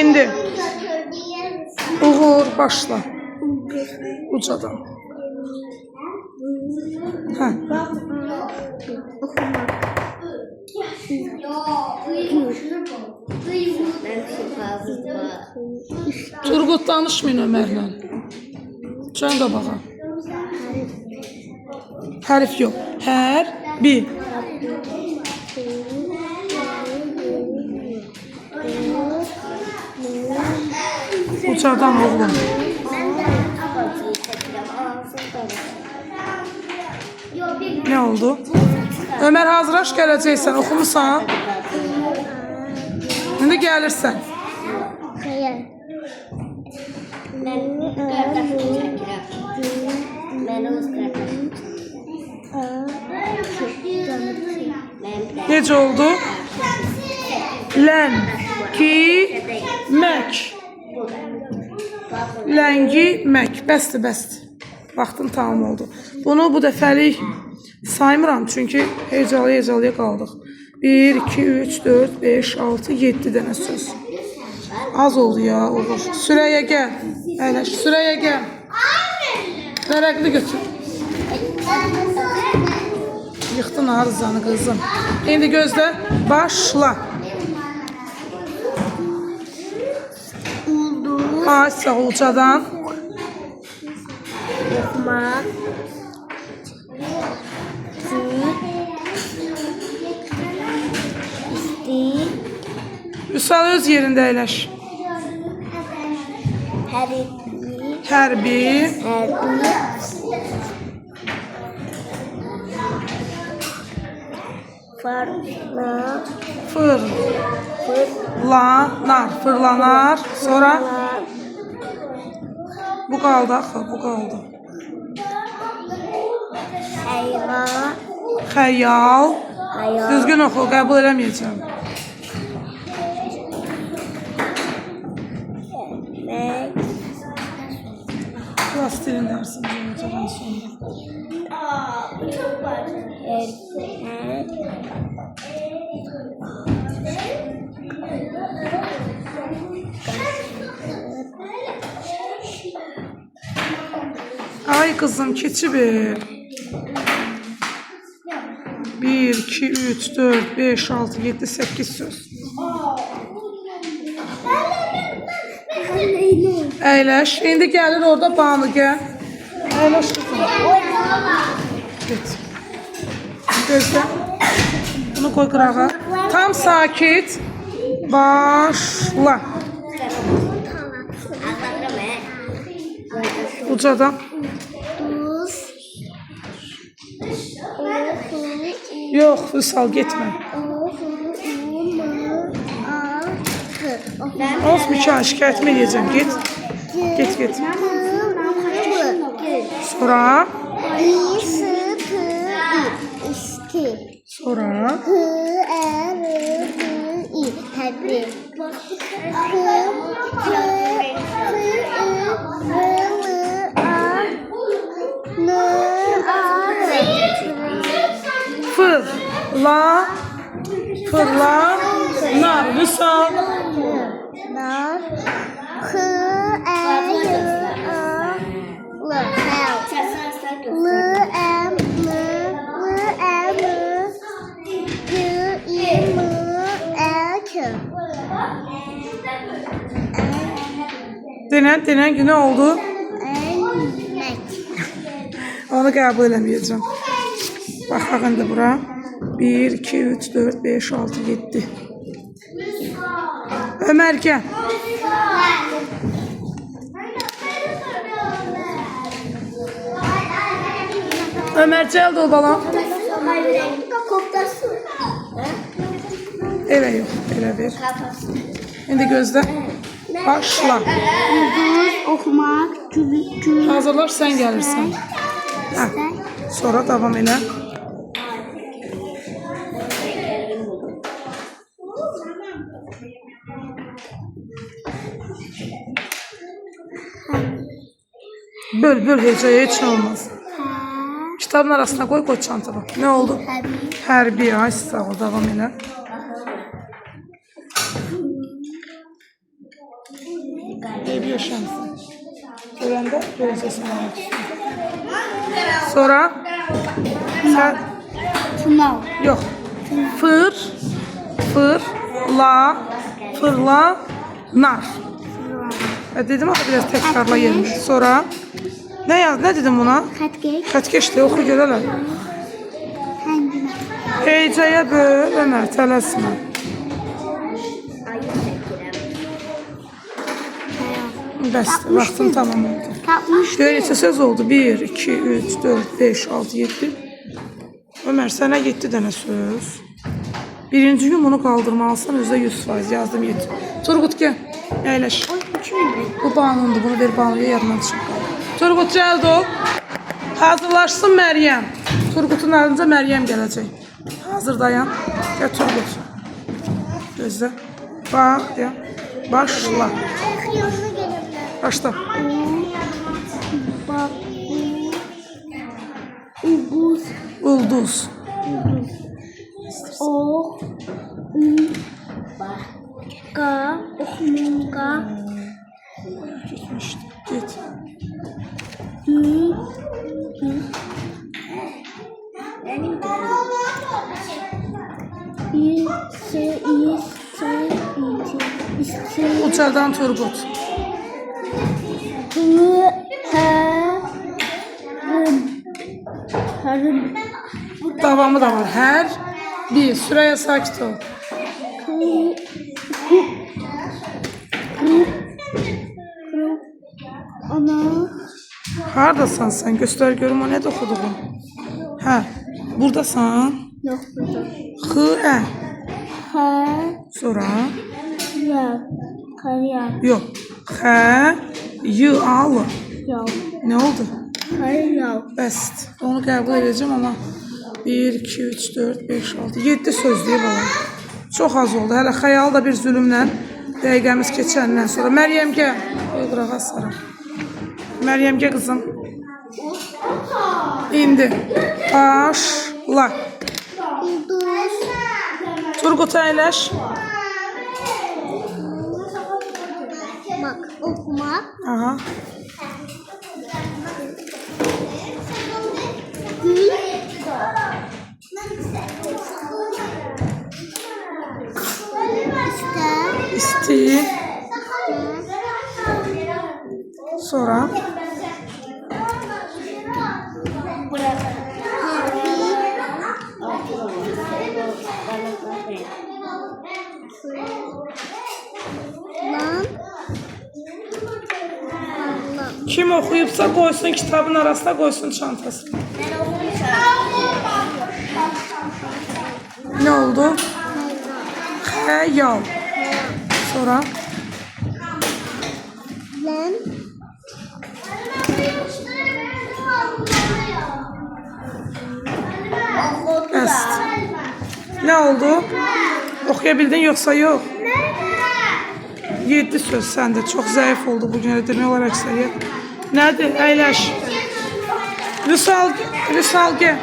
İndi. Uğur başla. Ucadan. Hə. Turgut danışmayın Ömer'lə. Can da baxa. Hərf yox. Hərbi. Ucadan oğlum. Ne oldu? Ömer hazırlaş gələcəksən, oxumusan. İndi gəlirsən. Xeyr. Mən qardaşımı çəkirəm. Mən öz qardaşım. Necə oldu? Ləngimək. Ləngimək. Bəsdir, bəsdir. Vaxtın tamam oldu. Bunu bu dəfəlik saymıram çünki hecalıya qaldıq. 1, 2, 3, 4, 5, 6, 7 dənə söz. Az oldu ya, olur. Sürəyə gəl. Əyləş, Sürəyə gəl. Vərəqli götür. Yıxdın arızanı qızım. İndi gözlə, başla. Ulduz. Aysa ucadan. Oxumaq. Vüsal öz yerində əyləş. Hərbi. Fırlanar. Fırlanar. Sonra bu qaldı axı, bu qaldı. Xəyal. Düzgün oxu, qəbul eləməyəcəm. Plastilin dersin hocadan sonra. Ay kızım keçi bir. 1, 2, 3, 4, 5, 6, 7, 8 söz. Əyləş. İndi gəlir orada bağlı gəl. Əyləş kızım. Get. Gözlə. Bunu koy qırağa. Tam sakit. Başla. Ucadan. Yox, Vüsal getmə. Of Mikael şikayətimi edəcəm. Get. Get, get. Sonra. Sonra. Fırlanar. Vüsal. Denen günü oldu. Onu qəbul eləməyəcəm. Baxaq indi bura. 1, 2, 3, 4, 5, 6, 7. Ömer gəl. Ömer cəld ol balam. Elə yox, elə ver. İndi gözlə. Başla. Oxumaq, gül. Hazırlar, sən gəlirsən. Hə. Sonra davam elə. Böl hecaya hiç olmaz. Kitabın arasına koy çantana. Ne oldu? Hərbi. Ay sağ ol, davam elə. Ev yaşamsın. Görəndə görəcəksin mənim üstündə. Sonra sən Sınav. yox. Fırlanar. Dedim ama biraz tekrarla yerini. Sonra ne dedim buna? Xətkeş. Xətkeşdir, oxu görələr. Həngimə. Heycəyə böl, Ömər, tələsmə. Bəsdir, vaxtın tamam oldu. Tapmışdım. Gör neçə söz oldu? 1, 2, 3, 4, 5, 6, 7. Ömər, sənə 7 dənə söz. Birinci gün bunu qaldırmalısan, özə 100% yazdım 7. Turgut, gəl, əyləş. O 200'dü. Bu Banu'ndur, bunu ver Banu'ya yadından çıxın. Turgut, cəld ol. Hazırlaşsın Məryəm. Turgut'un ardınca Məryəm gələcək. Hazır dayan. Gəl Turgut. Gözlə. Başla. Yoluna gelebilir. Başla. Bak. Ulduz. Ulduz. O. Ka. Oxmunqa. Gitmişdi. Git. Uçardan Turgut. Davamı da var. Her bir. Süreye sakit ol. Ana. Hardasan sen? Göster görüm o ne okuduğun. Ha. Buradasan. Yok burada. Hı. Ha. Sonra. Ya. Kariyer. Yok. H. Y. Al. Yav. Ne oldu? Kariyer. Bəst. Onu qəbul edeceğim ama 1, 2, 3, 4, 5, 6, 7 sözlüyü var. Çox az oldu. Hələ xəyal da bir zülümlə dəqiqəmiz keçəndən sonra. Məryəm gəl. Qırağa sarı. Məryəm gəl qızım. İndi. Başla. Ulduz. Turgut əyləş. Bak okumak. Aha. Gül. İster. İsti. Sonra. Lan. Kim oxuyubsa qoysun kitabın arasına, qoysun çantasına. Ne oldu? Xəyal. Sonra. Lan. Bəst. Ne oldu? Oxuyabildin yoksa yok? 7 söz səndə. Çox zəif oldu bugün ödəmək olaraq səyə. Nədir? Əyləş. Vüsal, gəl.